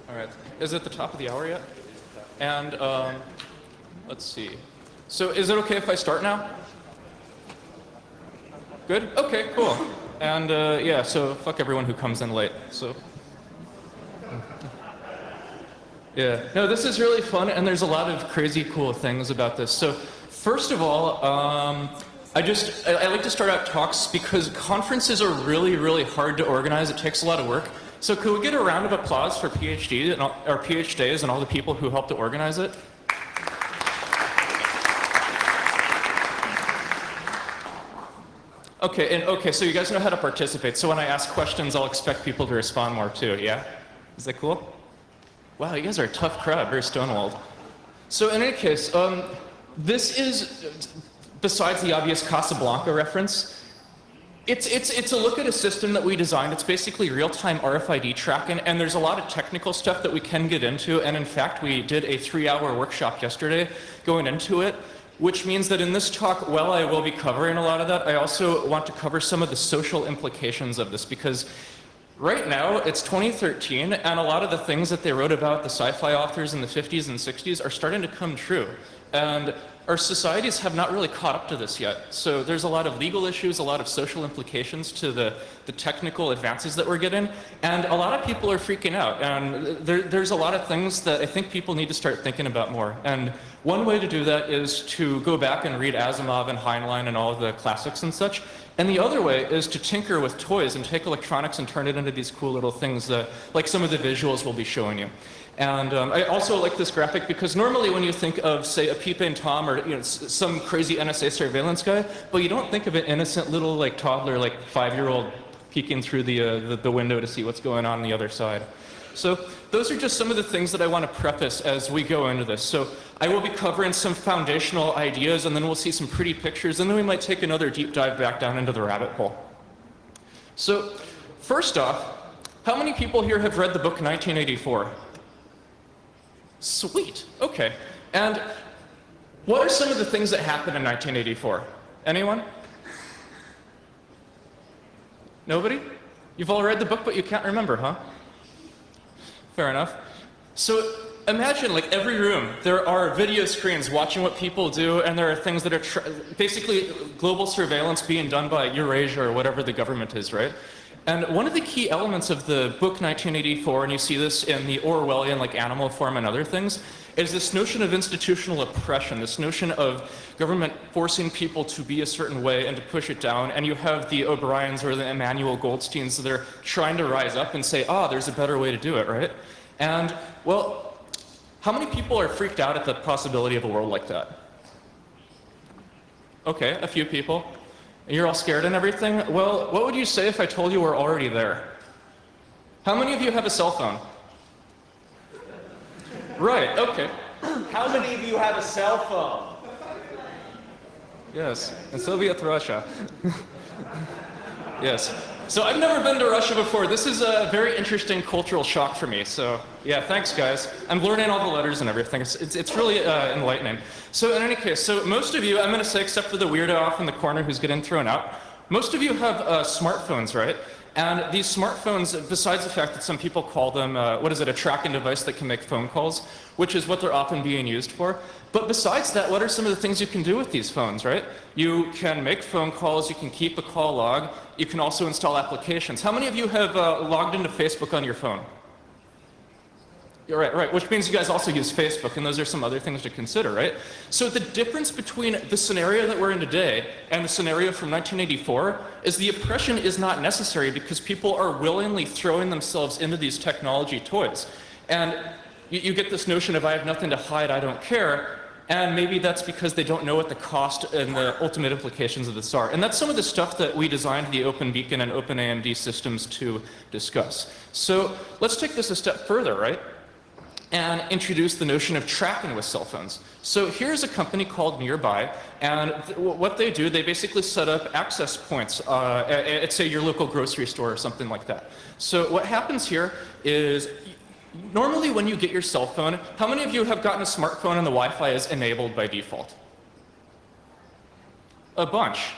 All right. Is it the top of the hour yet? And let's see. So is it okay if I start now? Good? Okay, cool. And yeah, so fuck everyone who comes in late. So yeah. No, this is really fun, and there's a lot of crazy cool things about this. So first of all, I like to start out talks because conferences are really, really hard to organize. It takes a lot of work. So could we get a round of applause for PhD and our PHDays and all the people who helped to organize it? Okay, so you guys know how to participate. So when I ask questions, I'll expect people to respond more too, yeah? Is that cool? Wow, you guys are a tough crowd, very stonewalled. So in any case, this is, besides the obvious Casablanca reference, it's a look at a system that we designed. It's basically real-time RFID tracking, and there's a lot of technical stuff that we can get into, and in fact, we did a 3-hour workshop yesterday going into it, which means that in this talk, while I will be covering a lot of that, I also want to cover some of the social implications of this, because right now, it's 2013, and a lot of the things that they wrote about, the sci-fi authors in the 50s and 60s, are starting to come true. And our societies have not really caught up to this yet. So there's a lot of legal issues, a lot of social implications to the technical advances that we're getting, and a lot of people are freaking out. And there's a lot of things that I think people need to start thinking about more. And one way to do that is to go back and read Asimov and Heinlein and all of the classics and such. And the other way is to tinker with toys and take electronics and turn it into these cool little things like some of the visuals we'll be showing you. And I also like this graphic because normally when you think of, say, a Peeping Tom or some crazy NSA surveillance guy, but you don't think of an innocent little like toddler, like 5-year-old peeking through the window to see what's going on the other side. So those are just some of the things that I want to preface as we go into this. So I will be covering some foundational ideas, and then we'll see some pretty pictures, and then we might take another deep dive back down into the rabbit hole. So first off, how many people here have read the book 1984? Sweet, okay. And what are some of the things that happened in 1984? Anyone? Nobody? You've all read the book, but you can't remember, huh? Fair enough. So imagine, like, every room, there are video screens watching what people do, and there are things that are basically global surveillance being done by Eurasia or whatever the government is, right? And one of the key elements of the book 1984, and you see this in the Orwellian, like Animal Farm and other things, is this notion of institutional oppression, this notion of government forcing people to be a certain way and to push it down. And you have the O'Briens or the Emmanuel Goldsteins that are trying to rise up and say, there's a better way to do it, right? And, well, how many people are freaked out at the possibility of a world like that? Okay, a few people. You're all scared and everything? Well, what would you say if I told you we're already there? How many of you have a cell phone? Right, okay. How many of you have a cell phone? Yes, in Soviet Russia. Yes. So I've never been to Russia before. This is a very interesting cultural shock for me. So yeah, thanks guys. I'm learning all the letters and everything. It's really enlightening. So in any case, so most of you, I'm going to say except for the weirdo off in the corner who's getting thrown out, most of you have smartphones, right? And these smartphones, besides the fact that some people call them, a tracking device that can make phone calls, which is what they're often being used for. But besides that, what are some of the things you can do with these phones, right? You can make phone calls, you can keep a call log, you can also install applications. How many of you have logged into Facebook on your phone? Right, which means you guys also use Facebook, and those are some other things to consider, right? So the difference between the scenario that we're in today and the scenario from 1984 is the oppression is not necessary because people are willingly throwing themselves into these technology toys. And you get this notion of I have nothing to hide, I don't care, and maybe that's because they don't know what the cost and the ultimate implications of this are. And that's some of the stuff that we designed the Open Beacon and Open AMD systems to discuss. So let's take this a step further, right? And introduce the notion of tracking with cell phones. So here's a company called Nearby, and what they do, they basically set up access points at, say, your local grocery store or something like that. So what happens here is, normally when you get your cell phone, how many of you have gotten a smartphone and the Wi-Fi is enabled by default? A bunch.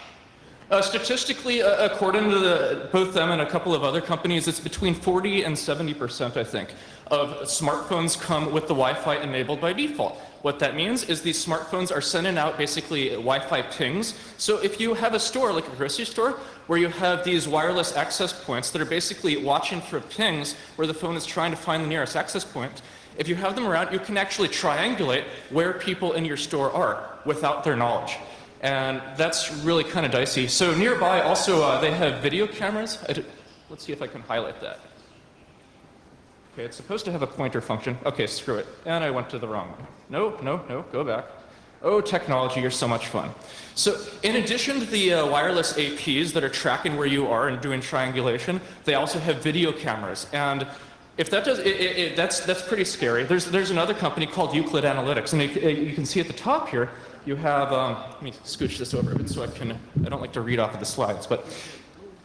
Statistically, according to both them and a couple of other companies, it's between 40 and 70%, I think, of smartphones come with the Wi-Fi enabled by default. What that means is these smartphones are sending out basically Wi-Fi pings. So if you have a store, like a grocery store, where you have these wireless access points that are basically watching for pings where the phone is trying to find the nearest access point, if you have them around, you can actually triangulate where people in your store are without their knowledge. And that's really kind of dicey. So nearby also, they have video cameras. Let's see if I can highlight that. Okay, it's supposed to have a pointer function. Okay, screw it. And I went to the wrong one. No, go back. Oh, technology, you're so much fun. So in addition to the wireless APs that are tracking where you are and doing triangulation, they also have video cameras. And if that does, that's pretty scary. There's another company called Euclid Analytics, and you can see at the top here, you have, let me scooch this over a bit so I don't like to read off of the slides, but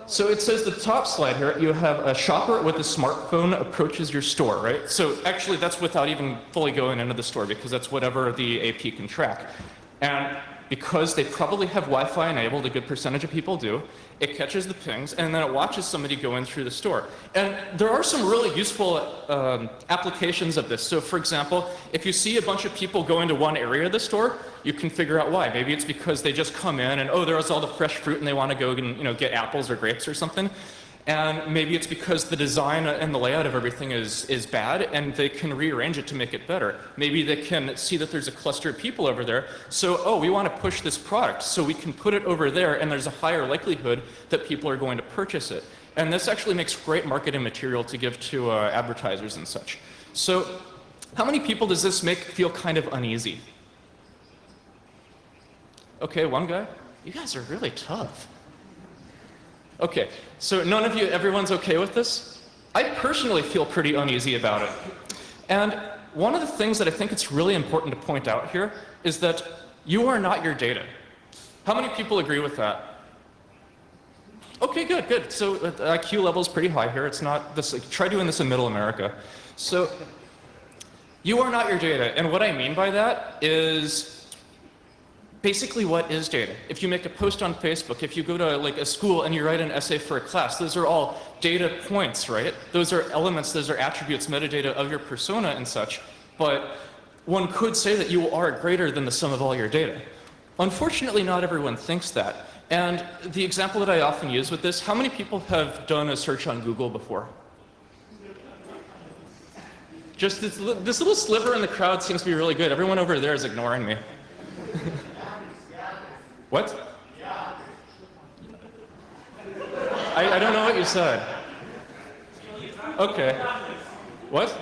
so it says the top slide here, you have a shopper with a smartphone approaches your store, right? So actually that's without even fully going into the store because that's whatever the AP can track. And because they probably have Wi-Fi enabled, a good percentage of people do, it catches the pings and then it watches somebody go in through the store. And there are some really useful applications of this. So for example, if you see a bunch of people go into one area of the store, you can figure out why. Maybe it's because they just come in and, oh, there's all the fresh fruit and they want to go and get apples or grapes or something. And maybe it's because the design and the layout of everything is bad and they can rearrange it to make it better. Maybe they can see that there's a cluster of people over there. So, oh, we want to push this product. So we can put it over there and there's a higher likelihood that people are going to purchase it. And this actually makes great marketing material to give to advertisers and such. So how many people does this make feel kind of uneasy? Okay, one guy. You guys are really tough. Okay, so none of you, everyone's okay with this? I personally feel pretty uneasy about it. And one of the things that I think it's really important to point out here is that you are not your data. How many people agree with that? Okay, good. So the IQ level is pretty high here. It's not this, try doing this in middle America. So you are not your data. And what I mean by that is basically what is data? If you make a post on Facebook, if you go to like a school and you write an essay for a class, those are all data points, right? Those are elements, those are attributes, metadata of your persona and such. But one could say that you are greater than the sum of all your data. Unfortunately, not everyone thinks that. And the example that I often use with this, how many people have done a search on Google before? Just this little sliver in the crowd seems to be really good. Everyone over there is ignoring me. What? I don't know what you said. Okay. What?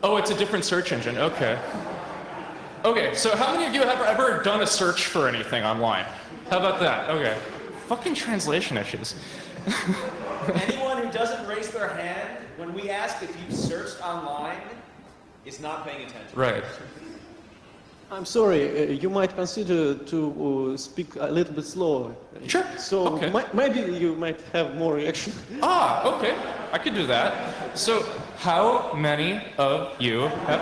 Oh, it's a different search engine. Okay. Okay, so how many of you have ever done a search for anything online? How about that? Okay. Fucking translation issues. Anyone who doesn't raise their hand when we ask if you've searched online is not paying attention. Right. I'm sorry, you might consider to speak a little bit slower. Sure. So okay. Maybe you might have more reaction. Ah, okay. I could do that. So, how many of you have...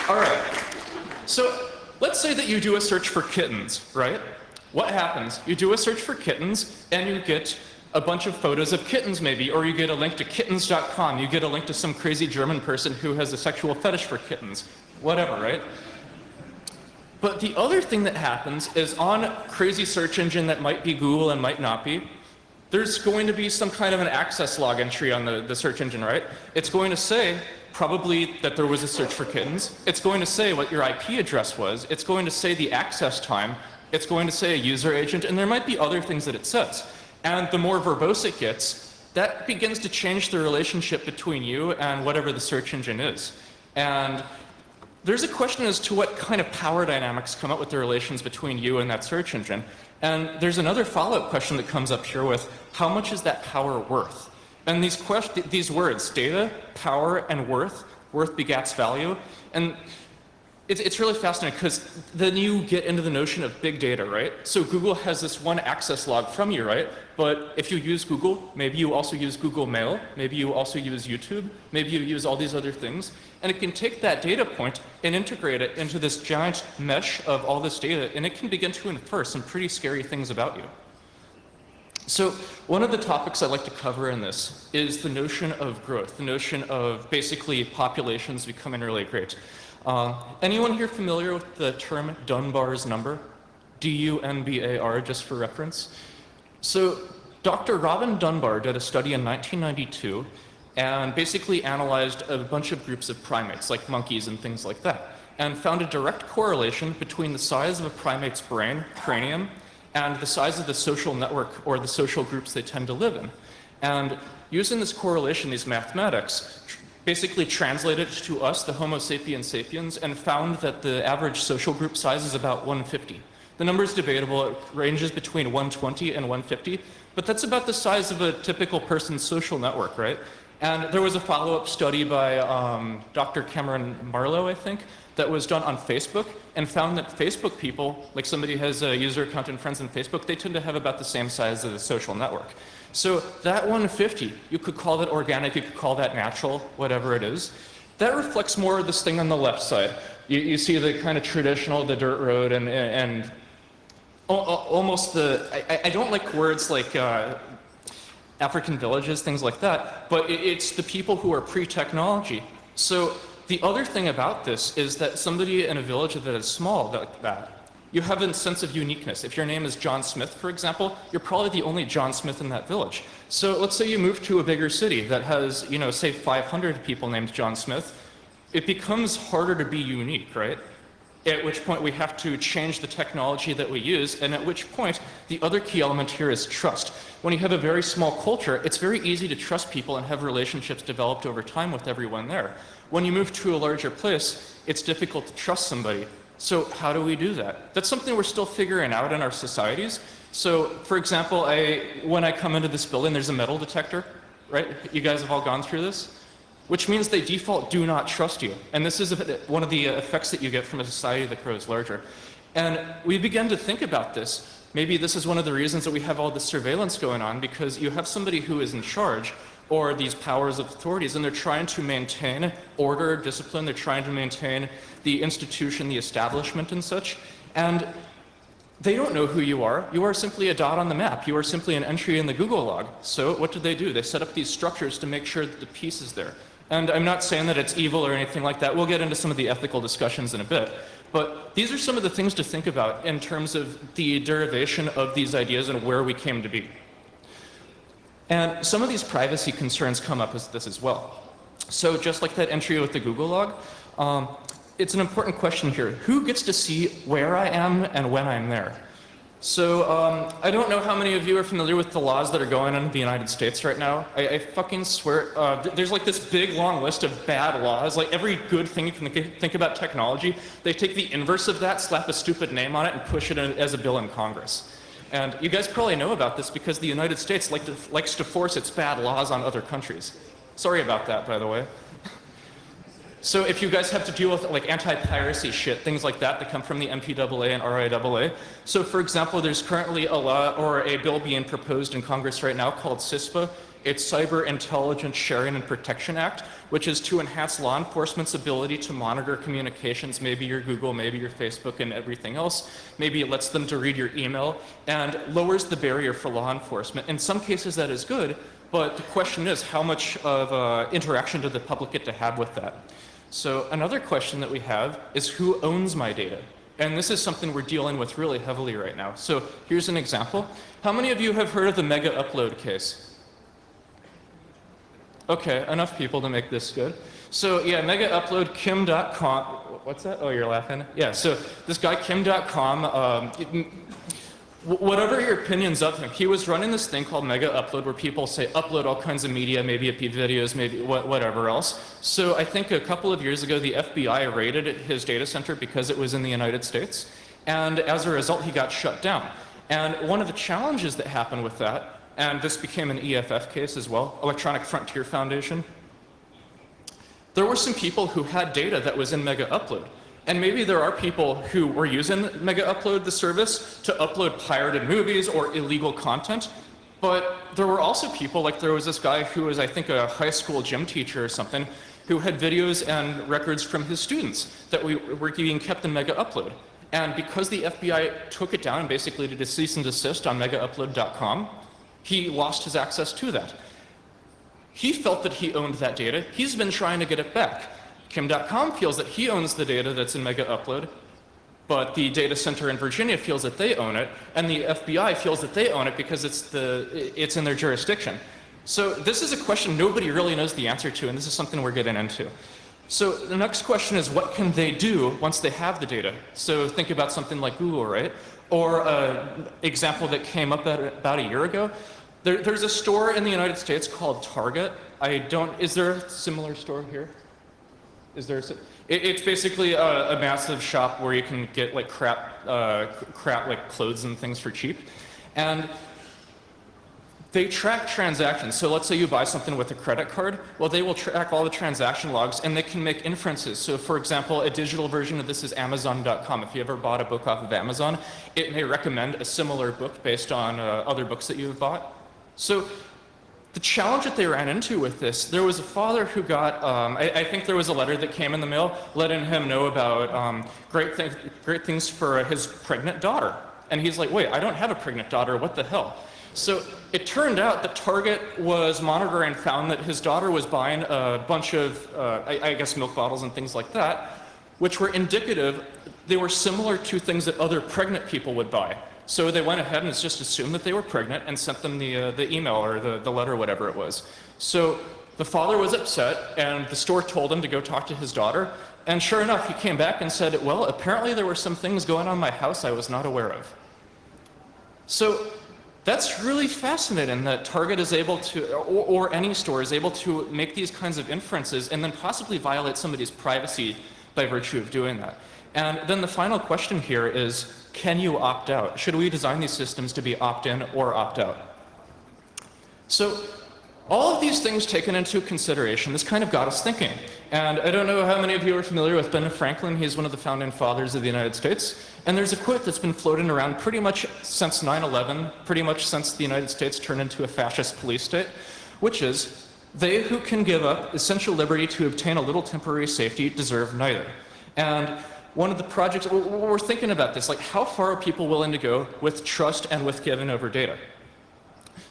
All right. So, let's say that you do a search for kittens, right? What happens? You do a search for kittens, and you get a bunch of photos of kittens maybe, or you get a link to kittens.com, you get a link to some crazy German person who has a sexual fetish for kittens, whatever, right? But the other thing that happens is on crazy search engine that might be Google and might not be, there's going to be some kind of an access log entry on the search engine, right? It's going to say probably that there was a search for kittens. It's going to say what your IP address was. It's going to say the access time. It's going to say a user agent, and there might be other things that it says. And the more verbose it gets, that begins to change the relationship between you and whatever the search engine is. And there's a question as to what kind of power dynamics come up with the relations between you and that search engine. And there's another follow-up question that comes up here with, how much is that power worth? And these words, data, power, and worth begats value. And it's really fascinating because then you get into the notion of big data, right? So Google has this one access log from you, right? But if you use Google, maybe you also use Google Mail, maybe you also use YouTube, maybe you use all these other things. And it can take that data point and integrate it into this giant mesh of all this data, and it can begin to infer some pretty scary things about you. So one of the topics I'd like to cover in this is the notion of growth, the notion of basically populations becoming really great. Anyone here familiar with the term Dunbar's number? D-U-N-B-A-R, just for reference. So Dr. Robin Dunbar did a study in 1992 and basically analyzed a bunch of groups of primates, like monkeys and things like that, and found a direct correlation between the size of a primate's brain, cranium, and the size of the social network or the social groups they tend to live in. And using this correlation, these mathematics, basically translated it to us, the Homo sapiens sapiens, and found that the average social group size is about 150. The number is debatable. It ranges between 120 and 150, but that's about the size of a typical person's social network, right? And there was a follow-up study by Dr. Cameron Marlowe, I think, that was done on Facebook and found that Facebook people, like somebody who has a user account and friends on Facebook, they tend to have about the same size as a social network. So that 150, you could call that organic, you could call that natural, whatever it is. That reflects more of this thing on the left side. You see the kind of traditional, the dirt road, and almost the, I don't like words like African villages, things like that, but it's the people who are pre-technology. So the other thing about this is that somebody in a village that is small like that, you have a sense of uniqueness. If your name is John Smith, for example, you're probably the only John Smith in that village. So let's say you move to a bigger city that has, you know, say 500 people named John Smith. It becomes harder to be unique, right? At which point we have to change the technology that we use, and at which point the other key element here is trust. When you have a very small culture, it's very easy to trust people and have relationships developed over time with everyone there. When you move to a larger place, it's difficult to trust somebody. So how do we do that? That's something we're still figuring out in our societies. So for example, when I come into this building, there's a metal detector, right? You guys have all gone through this? Which means they default do not trust you. And this is one of the effects that you get from a society that grows larger. And we begin to think about this. Maybe this is one of the reasons that we have all this surveillance going on, because you have somebody who is in charge, or these powers of authorities, and they're trying to maintain order, discipline, they're trying to maintain the institution, the establishment and such. And they don't know who you are. You are simply a dot on the map. You are simply an entry in the Google log. So what do? They set up these structures to make sure that the peace is there. And I'm not saying that it's evil or anything like that. We'll get into some of the ethical discussions in a bit. But these are some of the things to think about in terms of the derivation of these ideas and where we came to be. And some of these privacy concerns come up as this as well. So just like that entry with the Google log, it's an important question here. Who gets to see where I am and when I'm there? So I don't know how many of you are familiar with the laws that are going on in the United States right now. I fucking swear, there's like this big long list of bad laws. Like every good thing you can think about technology, they take the inverse of that, slap a stupid name on it, and push it in as a bill in Congress. And you guys probably know about this because the United States likes to force its bad laws on other countries. Sorry about that, by the way. So if you guys have to deal with like anti-piracy shit, things like that come from the MPAA and RIAA. So for example, there's currently a law or a bill being proposed in Congress right now called CISPA. It's Cyber Intelligence Sharing and Protection Act, which is to enhance law enforcement's ability to monitor communications, maybe your Google, maybe your Facebook and everything else. Maybe it lets them to read your email and lowers the barrier for law enforcement. In some cases that is good, but the question is how much of interaction does the public get to have with that? So another question that we have is who owns my data? And this is something we're dealing with really heavily right now. So here's an example. How many of you have heard of the mega upload case? Okay, enough people to make this good. So yeah, mega upload, Kim.com. What's that? Oh, you're laughing? Yeah, so this guy, Kim.com, whatever your opinions of him, he was running this thing called Mega Upload where people say upload all kinds of media, maybe it be videos, maybe whatever else. So I think a couple of years ago, the FBI raided his data center because it was in the United States. And as a result, he got shut down. And one of the challenges that happened with that, and this became an EFF case as well, Electronic Frontier Foundation, there were some people who had data that was in Mega Upload. And maybe there are people who were using Mega Upload, the service, to upload pirated movies or illegal content. But there were also people, like there was this guy who was, I think, a high school gym teacher or something, who had videos and records from his students that were being kept in Mega Upload. And because the FBI took it down and basically did a cease and desist on megaupload.com, he lost his access to that. He felt that he owned that data. He's been trying to get it back. Kim.com feels that he owns the data that's in Mega Upload, but the data center in Virginia feels that they own it, and the FBI feels that they own it because it's in their jurisdiction. So this is a question nobody really knows the answer to, and this is something we're getting into. So the next question is, what can they do once they have the data? So think about something like Google, right? Or an example that came up about a year ago. There's a store in the United States called Target. Is there a similar store here? It's basically a massive shop where you can get like crap like clothes and things for cheap. And they track transactions. So let's say you buy something with a credit card. Well, they will track all the transaction logs and they can make inferences. So for example, a digital version of this is Amazon.com. If you ever bought a book off of Amazon, it may recommend a similar book based on other books that you've bought. So the challenge that they ran into with this, there was a father who got, I think there was a letter that came in the mail letting him know about great things for his pregnant daughter. And he's like, wait, I don't have a pregnant daughter, what the hell? So it turned out that Target was monitoring and found that his daughter was buying a bunch of, I guess, milk bottles and things like that, which were indicative, they were similar to things that other pregnant people would buy. So they went ahead and just assumed that they were pregnant and sent them the email or the letter, whatever it was. So the father was upset and the store told him to go talk to his daughter. And sure enough, he came back and said, well, apparently there were some things going on in my house I was not aware of. So that's really fascinating that Target is able to, or any store is able to make these kinds of inferences and then possibly violate somebody's privacy by virtue of doing that. And then the final question here is, can you opt out? Should we design these systems to be opt-in or opt-out? So all of these things taken into consideration, this kind of got us thinking. And I don't know how many of you are familiar with Ben Franklin. He's one of the founding fathers of the United States. And there's a quote that's been floating around pretty much since 9/11, pretty much since the United States turned into a fascist police state, which is, they who can give up essential liberty to obtain a little temporary safety deserve neither. And one of the projects, we're thinking about this, like how far are people willing to go with trust and with giving over data?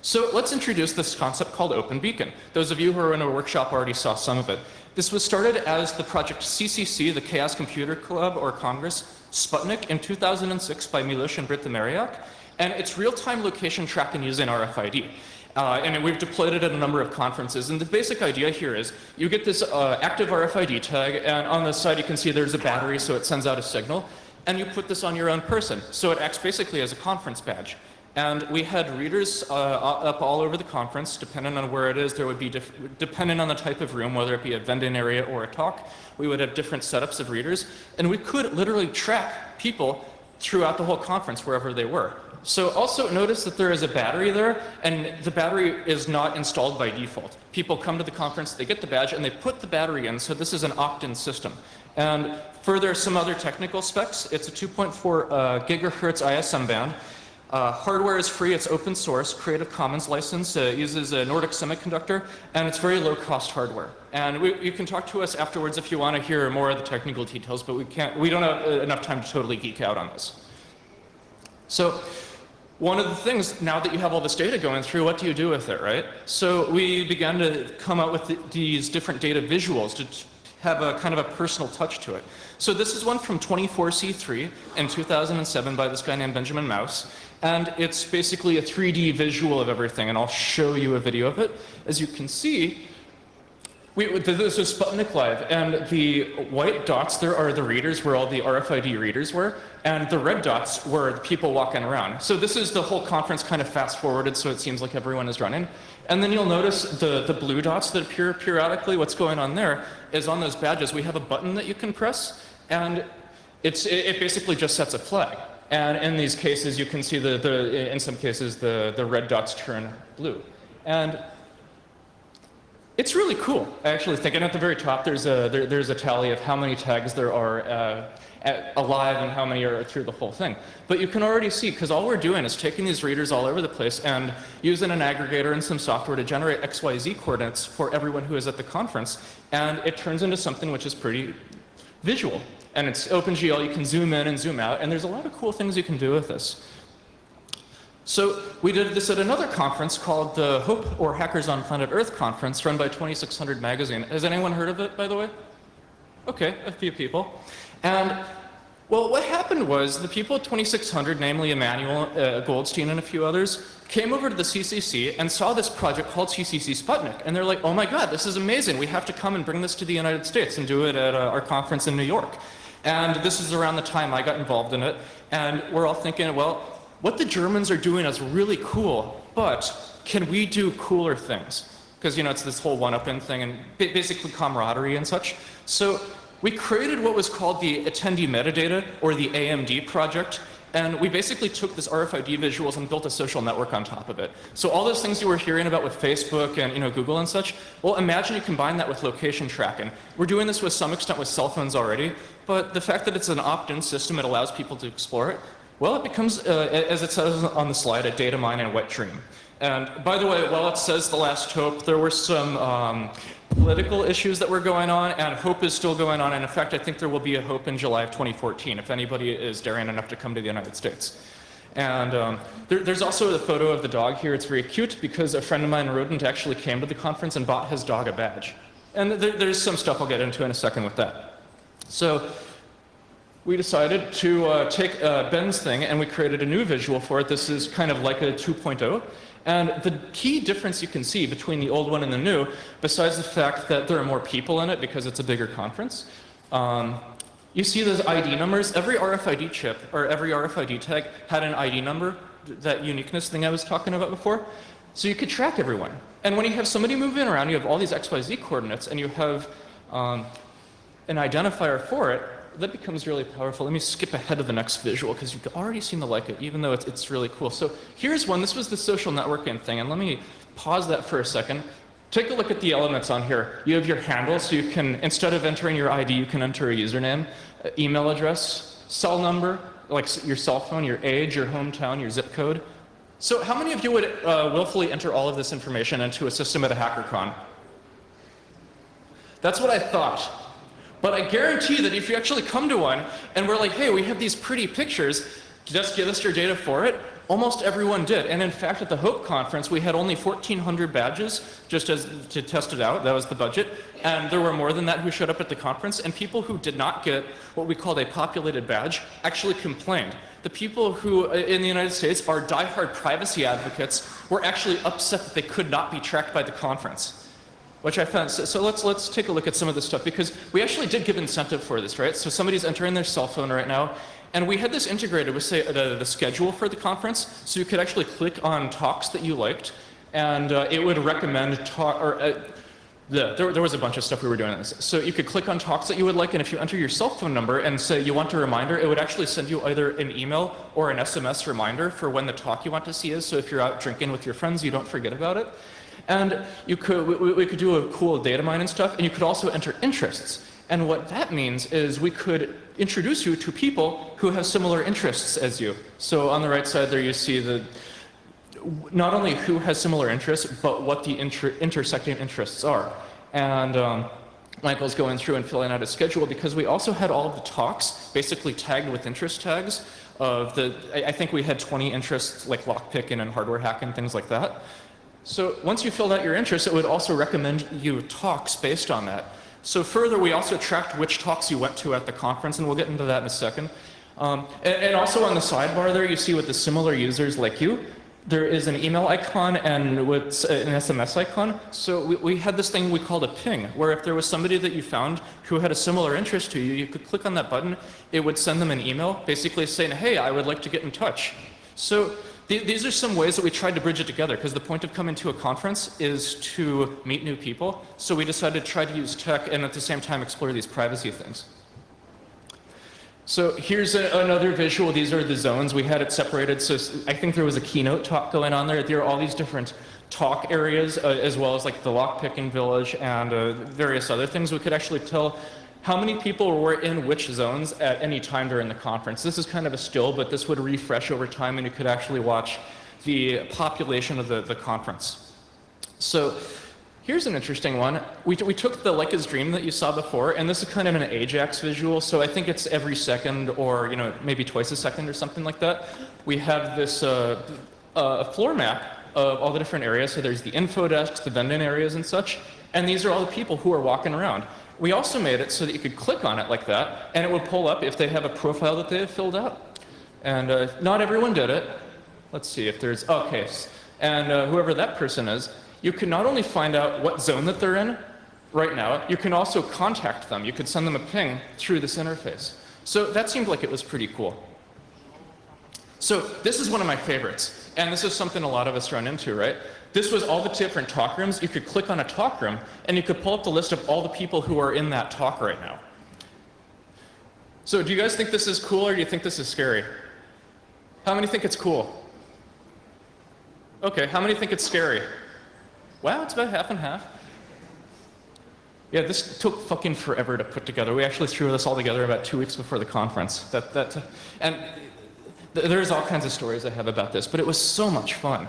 So let's introduce this concept called Open Beacon. Those of you who are in a workshop already saw some of it. This was started as the project CCC, the Chaos Computer Club or Congress, Sputnik in 2006 by Miloš and Britta Mariak, and it's real-time location tracking using RFID. And we've deployed it at a number of conferences. And the basic idea here is you get this active RFID tag, and on the side you can see there's a battery, so it sends out a signal. And you put this on your own person. So it acts basically as a conference badge. And we had readers up all over the conference, depending on where it is. There would be, depending on the type of room, whether it be a vending area or a talk, we would have different setups of readers. And we could literally track people throughout the whole conference, wherever they were. So also notice that there is a battery there, and the battery is not installed by default. People come to the conference, they get the badge, and they put the battery in, so this is an opt-in system. And further, some other technical specs. It's a 2.4 gigahertz ISM band. Hardware is free, it's open source, Creative Commons license, uses a Nordic Semiconductor, and it's very low cost hardware. And you can talk to us afterwards if you want to hear more of the technical details, but we don't have enough time to totally geek out on this. So one of the things, now that you have all this data going through, what do you do with it, right? So we began to come out with these different data visuals to have a kind of a personal touch to it. So this is one from 24C3 in 2007 by this guy named Benjamin Mouse. And it's basically a 3D visual of everything, and I'll show you a video of it. As you can see, this is Sputnik Live, and the white dots there are the readers where all the RFID readers were, and the red dots were the people walking around. So this is the whole conference kind of fast forwarded, so it seems like everyone is running. And then you'll notice the blue dots that appear periodically. What's going on there is on those badges, we have a button that you can press, and it basically just sets a flag. And in these cases, you can see in some cases, the red dots turn blue. And It's really cool, I actually think. And at the very top, there's a tally of how many tags there are alive and how many are through the whole thing. But you can already see, because all we're doing is taking these readers all over the place and using an aggregator and some software to generate XYZ coordinates for everyone who is at the conference. And it turns into something which is pretty visual. And it's OpenGL, you can zoom in and zoom out, and there's a lot of cool things you can do with this. So we did this at another conference called the Hope or Hackers on Planet Earth conference, run by 2600 magazine. Has anyone heard of it, by the way? Okay, a few people. And, well, what happened was the people at 2600, namely Emmanuel Goldstein and a few others, came over to the CCC and saw this project called CCC Sputnik. And they're like, oh my God, this is amazing. We have to come and bring this to the United States and do it at our conference in New York. And this is around the time I got involved in it. And we're all thinking, well, what the Germans are doing is really cool, but can we do cooler things? Because, you know, it's this whole one-upping thing and basically camaraderie and such. So we created what was called the attendee metadata, or the AMD project, and we basically took this RFID visuals and built a social network on top of it. So all those things you were hearing about with Facebook and, you know, Google and such, well, imagine you combine that with location tracking. We're doing this with some extent with cell phones already, but the fact that it's an opt-in system, it allows people to explore it. Well, it becomes, as it says on the slide, a data mine and wet dream. And by the way, while it says the last hope, there were some political issues that were going on, and hope is still going on. And in fact, I think there will be a hope in July of 2014, if anybody is daring enough to come to the United States. And there's also the photo of the dog here. It's very cute because a friend of mine, Rodent, actually came to the conference and bought his dog a badge. And there's some stuff I'll get into in a second with that. So we decided to take Ben's thing and we created a new visual for it. This is kind of like a 2.0. And the key difference you can see between the old one and the new, besides the fact that there are more people in it because it's a bigger conference, you see those ID numbers. Every RFID chip or every RFID tag had an ID number, that uniqueness thing I was talking about before. So you could track everyone. And when you have somebody moving around, you have all these XYZ coordinates and you have an identifier for it, that becomes really powerful. Let me skip ahead to the next visual because you've already seen the like it, even though it's really cool. So here's one. This was the social networking thing, and let me pause that for a second. Take a look at the elements on here. You have your handle, so you can, instead of entering your ID, you can enter a username, email address, cell number, like your cell phone, your age, your hometown, your zip code. So how many of you would willfully enter all of this information into a system at a HackerCon? That's what I thought. But I guarantee that if you actually come to one and we're like, hey, we have these pretty pictures, just give us your data for it, almost everyone did. And in fact, at the Hope conference, we had only 1,400 badges just to test it out. That was the budget. And there were more than that who showed up at the conference. And people who did not get what we called a populated badge actually complained. The people who, in the United States, are diehard privacy advocates were actually upset that they could not be tracked by the conference. Which I found, so let's take a look at some of this stuff, because we actually did give incentive for this, right? So somebody's entering their cell phone right now, and we had this integrated with, say, the schedule for the conference, so you could actually click on talks that you liked, and it would recommend there was a bunch of stuff we were doing in this. So you could click on talks that you would like, and if you enter your cell phone number and say you want a reminder, it would actually send you either an email or an SMS reminder for when the talk you want to see is, so if you're out drinking with your friends, you don't forget about it. And we could do a cool data mine and stuff, and you could also enter interests. And what that means is we could introduce you to people who have similar interests as you. So on the right side there you see not only who has similar interests, but what the intersecting interests are. And Michael's going through and filling out a schedule because we also had all of the talks basically tagged with interest tags I think we had 20 interests like lockpicking and hardware hacking, things like that. So once you filled out your interests, it would also recommend you talks based on that. So further, we also tracked which talks you went to at the conference, and we'll get into that in a second. And also on the sidebar there, you see with the similar users like you, there is an email icon and with an SMS icon. So we had this thing we called a ping, where if there was somebody that you found who had a similar interest to you, you could click on that button, it would send them an email basically saying, hey, I would like to get in touch. So these are some ways that we tried to bridge it together, because the point of coming to a conference is to meet new people. So we decided to try to use tech and at the same time explore these privacy things. So here's another visual. These are the zones. We had it separated. So I think there was a keynote talk going on there. There are all these different talk areas, as well as like the lockpicking village and various other things. We could actually tell how many people were in which zones at any time during the conference. This is kind of a still, but this would refresh over time, and you could actually watch the population of the conference. So here's an interesting one. We took the Like His Dream that you saw before, and this is kind of an Ajax visual, so I think it's every second or maybe twice a second or something like that. We have this floor map of all the different areas. So there's the info desks, the vending areas and such, and these are all the people who are walking around. We also made it so that you could click on it like that, and it would pull up if they have a profile that they have filled out. And not everyone did it. Let's see if there's, okay. And whoever that person is, you can not only find out what zone that they're in right now, you can also contact them. You could send them a ping through this interface. So that seemed like it was pretty cool. So this is one of my favorites, and this is something a lot of us run into, right? This was all the different talk rooms. You could click on a talk room, and you could pull up the list of all the people who are in that talk right now. So do you guys think this is cool, or do you think this is scary? How many think it's cool? Okay, how many think it's scary? Wow, it's about half and half. Yeah, this took fucking forever to put together. We actually threw this all together about 2 weeks before the conference. And there's all kinds of stories I have about this, but it was so much fun.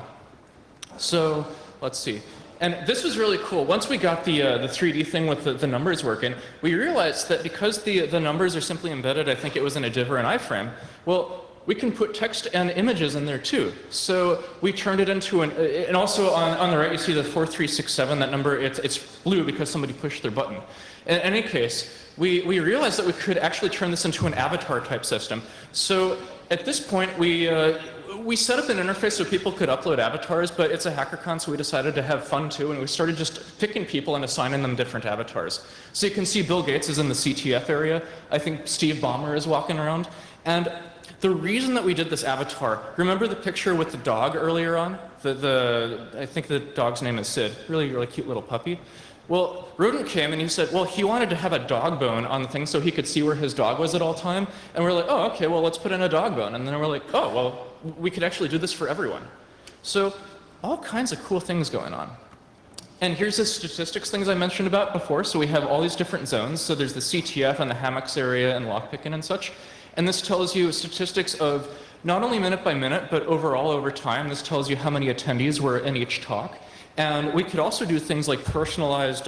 So let's see. And this was really cool. Once we got the 3D thing with the numbers working, we realized that because the numbers are simply embedded, I think it was in a div or an iframe, well, we can put text and images in there too. So we turned it into and also on the right you see the 4367, that number, it's blue because somebody pushed their button. In any case, we realized that we could actually turn this into an avatar type system. So at this point, we set up an interface so people could upload avatars, but it's a HackerCon, so we decided to have fun too, and we started just picking people and assigning them different avatars. So you can see Bill Gates is in the CTF area. I think Steve Ballmer is walking around. And the reason that we did this avatar, remember the picture with the dog earlier on? I think the dog's name is Sid, really, really cute little puppy. Well, Rodent came and he said, well, he wanted to have a dog bone on the thing so he could see where his dog was at all time. And we're like, oh, okay, well, let's put in a dog bone. And then we're like, oh, well, we could actually do this for everyone. So all kinds of cool things going on. And here's the statistics things I mentioned about before. So we have all these different zones. So there's the CTF and the hammocks area and lockpicking and such. And this tells you statistics of not only minute by minute, but overall over time. This tells you how many attendees were in each talk. And we could also do things like personalized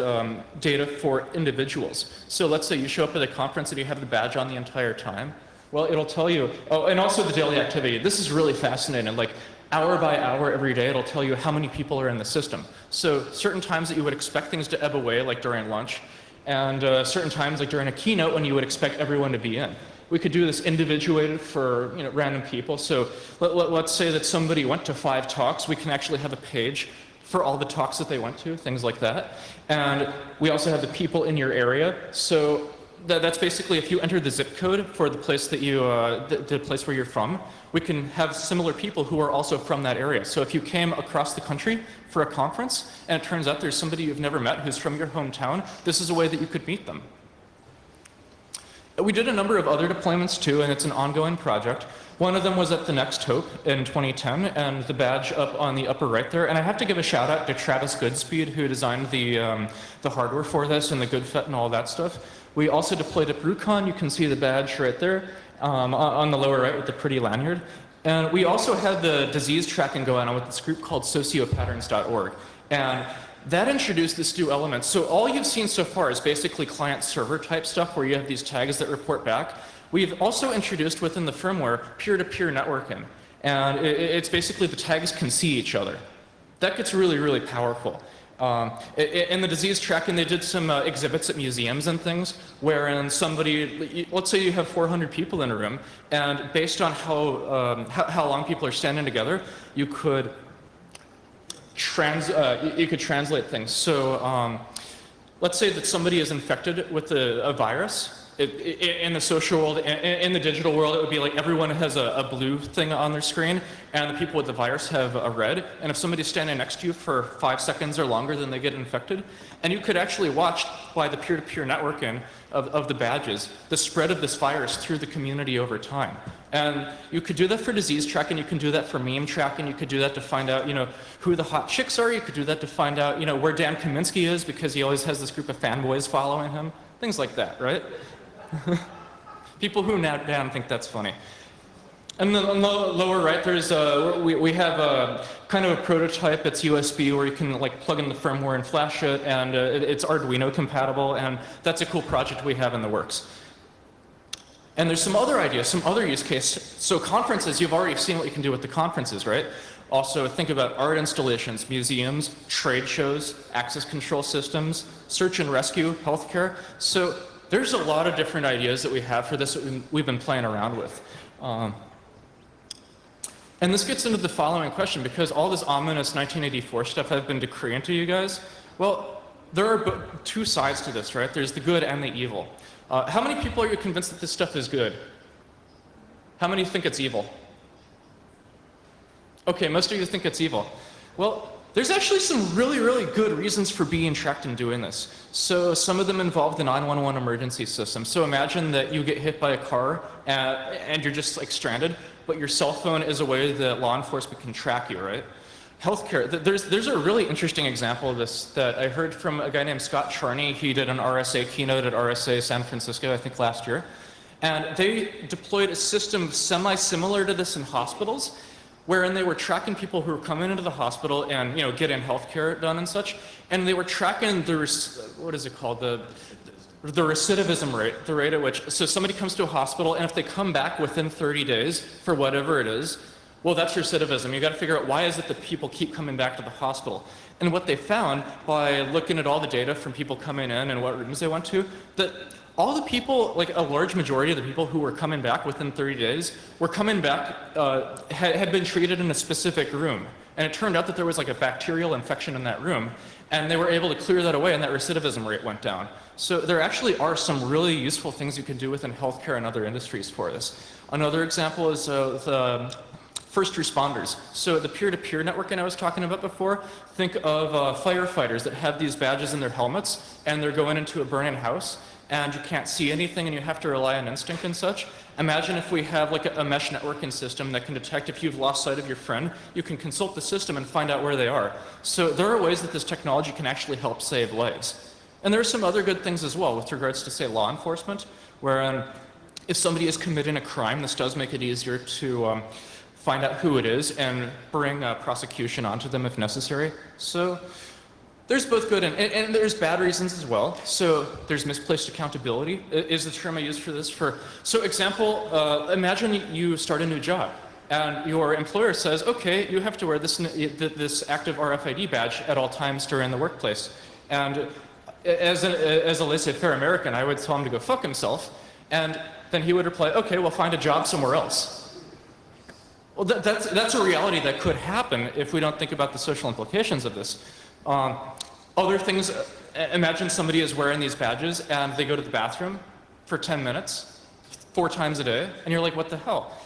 data for individuals. So let's say you show up at a conference and you have the badge on the entire time. Well, it'll tell you, oh, and also the daily activity. This is really fascinating. Like hour by hour every day, it'll tell you how many people are in the system. So certain times that you would expect things to ebb away, like during lunch, and certain times, like during a keynote, when you would expect everyone to be in. We could do this individuated for random people. So let's say that somebody went to 5 talks. We can actually have a page for all the talks that they went to, things like that. And we also have the people in your area. So that's basically if you enter the zip code for the place that the place where you're from, we can have similar people who are also from that area. So if you came across the country for a conference and it turns out there's somebody you've never met who's from your hometown, this is a way that you could meet them. We did a number of other deployments too, and it's an ongoing project. One of them was at the Next Hope in 2010, and the badge up on the upper right there. And I have to give a shout out to Travis Goodspeed, who designed the hardware for this and the GoodFet and all that stuff. We also deployed at BrewCon. You can see the badge right there on the lower right with the pretty lanyard. And we also had the disease tracking going on with this group called sociopatterns.org. And that introduced this new element. So all you've seen so far is basically client-server type stuff where you have these tags that report back. We've also introduced within the firmware peer-to-peer networking. And it's basically the tags can see each other. That gets really, really powerful. In the disease tracking, they did some exhibits at museums and things, wherein somebody, let's say you have 400 people in a room, and based on how long people are standing together, you could translate things. So let's say that somebody is infected with a virus, In the social world, in the digital world, it would be like everyone has a blue thing on their screen, and the people with the virus have a red. And if somebody's standing next to you for 5 seconds or longer, then they get infected. And you could actually watch by the peer-to-peer networking of the badges, the spread of this virus through the community over time. And you could do that for disease tracking, you can do that for meme tracking, you could do that to find out, who the hot chicks are, you could do that to find out, where Dan Kaminsky is because he always has this group of fanboys following him. Things like that, right? People who now Dan think that's funny. And then on the lower right, there's we have a kind of a prototype. It's USB where you can like plug in the firmware and flash it, and it's Arduino compatible, and that's a cool project we have in the works. And there's some other ideas, some other use cases. So conferences, you've already seen what you can do with the conferences, right? Also think about art installations, museums, trade shows, access control systems, search and rescue, healthcare. So there's a lot of different ideas that we have for this that we've been playing around with. And this gets into the following question, because all this ominous 1984 stuff I've been decreeing to you guys, well, there are two sides to this, right? There's the good and the evil. How many people are you convinced that this stuff is good? How many think it's evil? Okay, most of you think it's evil. Well, there's actually some really, really good reasons for being tracked and doing this. So some of them involve the 911 emergency system. So imagine that you get hit by a car and you're just like stranded, but your cell phone is a way that law enforcement can track you, right? Healthcare, there's a really interesting example of this that I heard from a guy named Scott Charney. He did an RSA keynote at RSA San Francisco, I think last year. And they deployed a system semi-similar to this in hospitals, wherein they were tracking people who were coming into the hospital and getting healthcare done and such, and they were tracking the what is it called, the recidivism rate, the rate at which, so somebody comes to a hospital and if they come back within 30 days for whatever it is, well, that's recidivism. You got to figure out why is it that people keep coming back to the hospital. And what they found by looking at all the data from people coming in and what rooms they went to, that all the people, like a large majority of the people who were coming back within 30 days were coming back, had been treated in a specific room. And it turned out that there was like a bacterial infection in that room, and they were able to clear that away and that recidivism rate went down. So there actually are some really useful things you can do within healthcare and other industries for this. Another example is the first responders. So the peer-to-peer networking I was talking about before, think of firefighters that have these badges in their helmets and they're going into a burning house and you can't see anything and you have to rely on instinct and such. Imagine if we have like a mesh networking system that can detect if you've lost sight of your friend, you can consult the system and find out where they are. So there are ways that this technology can actually help save lives. And there are some other good things as well with regards to, say, law enforcement, where if somebody is committing a crime, this does make it easier to find out who it is and bring prosecution onto them if necessary. So there's both good and there's bad reasons as well. So there's misplaced accountability is the term I use for this. So example, imagine you start a new job and your employer says, okay, you have to wear this active RFID badge at all times during the workplace. And as a laissez-faire American, I would tell him to go fuck himself. And then he would reply, okay, well, find a job somewhere else. Well, that's a reality that could happen if we don't think about the social implications of this. Other things, imagine somebody is wearing these badges and they go to the bathroom for 10 minutes, 4 times a day, and you're like, what the hell?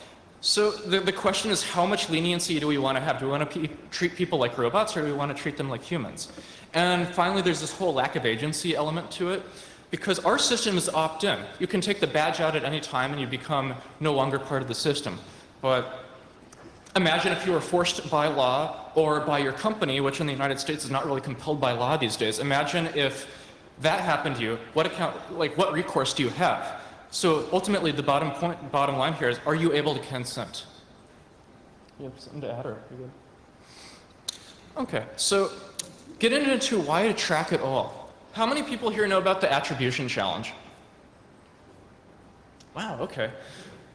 So the question is, how much leniency do we want to have? Do we want to treat people like robots or do we want to treat them like humans? And finally, there's this whole lack of agency element to it. Because our system is opt-in. You can take the badge out at any time and you become no longer part of the system. But imagine if you were forced by law or by your company, which in the United States is not really compelled by law these days. Imagine if that happened to you, what recourse do you have? So ultimately the bottom line here is, are you able to consent? You have something to add, or are you good? Okay, so getting into why to track it all. How many people here know about the attribution challenge? Wow, okay.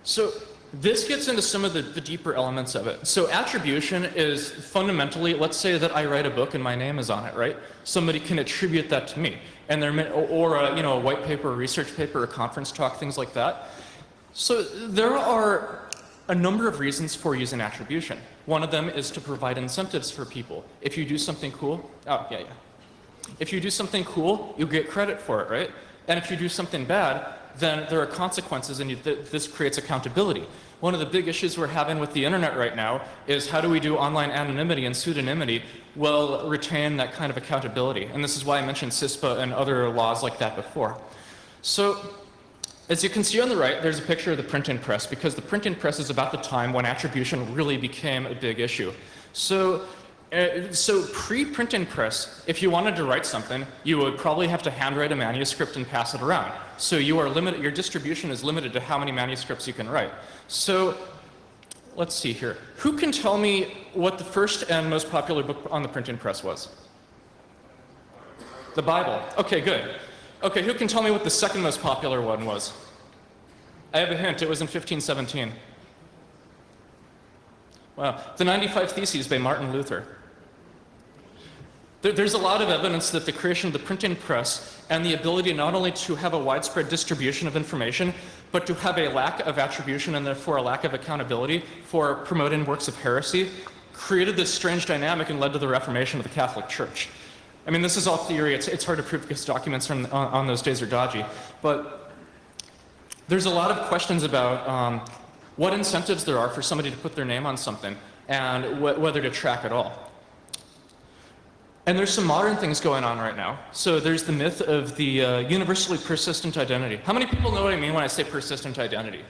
So this gets into some of the deeper elements of it. So attribution is fundamentally, let's say that I write a book and my name is on it, right? Somebody can attribute that to me. And or a white paper, a research paper, a conference talk, things like that. So there are a number of reasons for using attribution. One of them is to provide incentives for people. If you do something cool, if you do something cool, you get credit for it, right? And if you do something bad, then there are consequences, and this creates accountability. One of the big issues we're having with the internet right now is how do we do online anonymity and pseudonymity while retain that kind of accountability? And this is why I mentioned CISPA and other laws like that before. So, as you can see on the right, there's a picture of the printing press, because the printing press is about the time when attribution really became a big issue. So pre-printing press, if you wanted to write something, you would probably have to handwrite a manuscript and pass it around. So you are limited, your distribution is limited to how many manuscripts you can write. So let's see here. Who can tell me what the first and most popular book on the printing press was? The Bible. Okay, good. Okay, who can tell me what the second most popular one was? I have a hint, it was in 1517. Wow, the 95 Theses by Martin Luther. There's a lot of evidence that the creation of the printing press and the ability not only to have a widespread distribution of information, but to have a lack of attribution and therefore a lack of accountability for promoting works of heresy created this strange dynamic and led to the Reformation of the Catholic Church. I mean, this is all theory. It's hard to prove because documents on those days are dodgy. But there's a lot of questions about what incentives there are for somebody to put their name on something and whether to track at all. And there's some modern things going on right now. So there's the myth of the universally persistent identity. How many people know what I mean when I say persistent identity?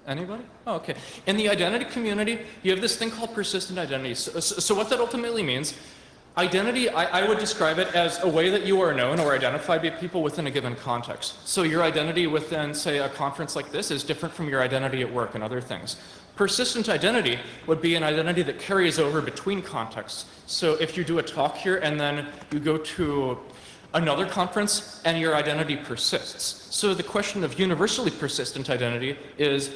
Anybody? Oh, okay. In the identity community, you have this thing called persistent identity. So what that ultimately means, identity, I would describe it as a way that you are known or identified by people within a given context. So your identity within, say, a conference like this is different from your identity at work and other things. Persistent identity would be an identity that carries over between contexts. So if you do a talk here and then you go to another conference and your identity persists. So the question of universally persistent identity is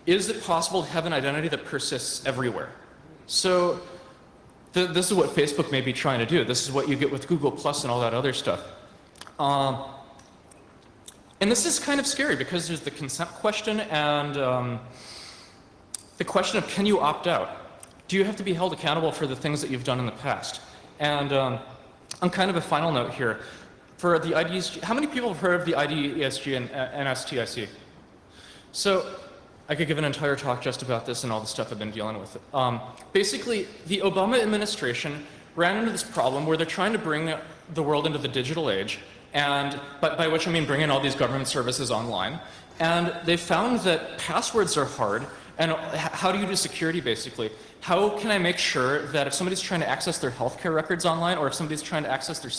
it possible to have an identity that persists everywhere? So this is what Facebook may be trying to do. This is what you get with Google Plus and all that other stuff. And this is kind of scary because there's the consent question and the question of can you opt out? Do you have to be held accountable for the things that you've done in the past? And on kind of a final note here, for the IDESG, how many people have heard of the IDESG and NSTIC? So I could give an entire talk just about this and all the stuff I've been dealing with. Basically, the Obama administration ran into this problem where they're trying to bring the world into the digital age, and by which I mean bringing all these government services online. And they found that passwords are hard, and how do you do security, basically? How can I make sure that if somebody's trying to access their healthcare records online, or if somebody's trying to access their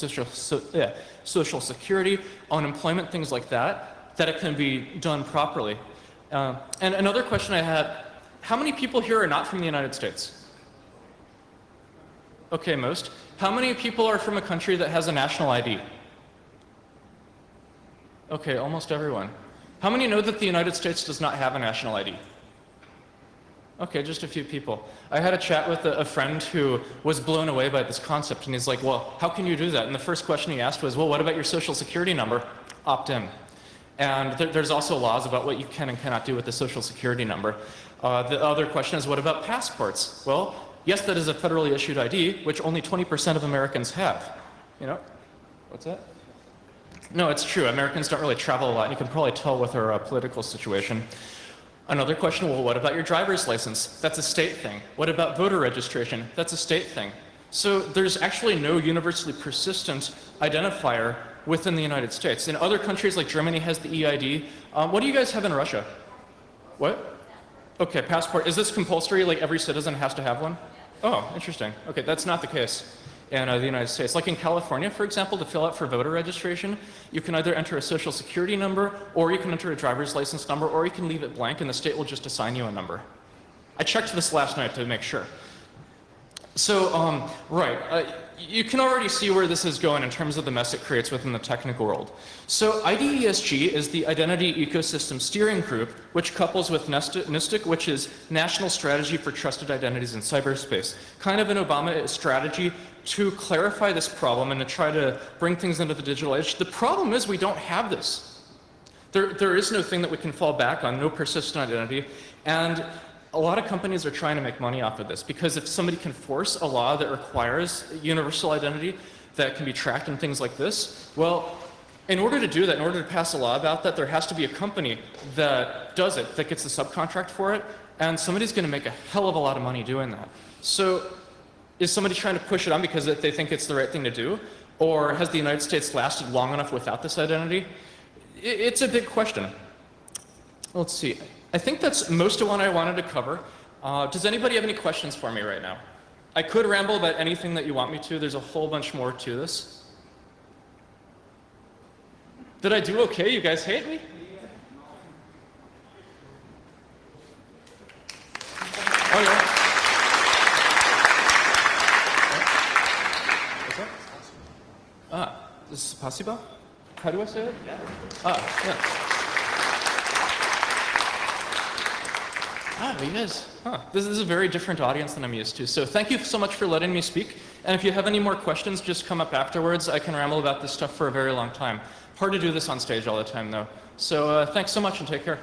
social security, unemployment, things like that, that it can be done properly? And another question I had, how many people here are not from the United States? Okay, most. How many people are from a country that has a national ID? Okay, almost everyone. How many know that the United States does not have a national ID? Okay, just a few people. I had a chat with a friend who was blown away by this concept, and he's like, well, how can you do that? And the first question he asked was, well, what about your social security number? Opt in. And there's also laws about what you can and cannot do with the social security number. The other question is, what about passports? Well, yes, that is a federally issued ID, which only 20% of Americans have. You know? What's that? No, it's true. Americans don't really travel a lot, and you can probably tell with our political situation. Another question, well, what about your driver's license? That's a state thing. What about voter registration? That's a state thing. So there's actually no universally persistent identifier within the United States. In other countries, like Germany has the EID. What do you guys have in Russia? What? Okay, passport. Is this compulsory, like every citizen has to have one? Oh, interesting. Okay, that's not the case in the United States. Like in California, for example, to fill out for voter registration, you can either enter a social security number, or you can enter a driver's license number, or you can leave it blank and the state will just assign you a number. I checked this last night to make sure. So, you can already see where this is going in terms of the mess it creates within the technical world. So IDESG is the Identity Ecosystem Steering Group, which couples with NISTIC, which is National Strategy for Trusted Identities in Cyberspace. Kind of an Obama strategy to clarify this problem and to try to bring things into the digital age. The problem is we don't have this. There is no thing that we can fall back on, no persistent identity. And a lot of companies are trying to make money off of this, because if somebody can force a law that requires universal identity that can be tracked and things like this, well, In order to do that, in order to pass a law about that, there has to be a company that does it, that gets the subcontract for it, and somebody's going to make a hell of a lot of money doing that. So is somebody trying to push it on because they think it's the right thing to do? Or has the United States lasted long enough without this identity? It's a big question. Let's see. I think that's most of what I wanted to cover. Does anybody have any questions for me right now? I could ramble about anything that you want me to. There's a whole bunch more to this. Did I do okay? You guys hate me? Oh, yeah. What's that? This is possible? How do I say it? Yeah. Yeah. You guys, This is a very different audience than I'm used to. So thank you so much for letting me speak. And if you have any more questions, just come up afterwards. I can ramble about this stuff for a very long time. Hard to do this on stage all the time, though. So thanks so much and take care.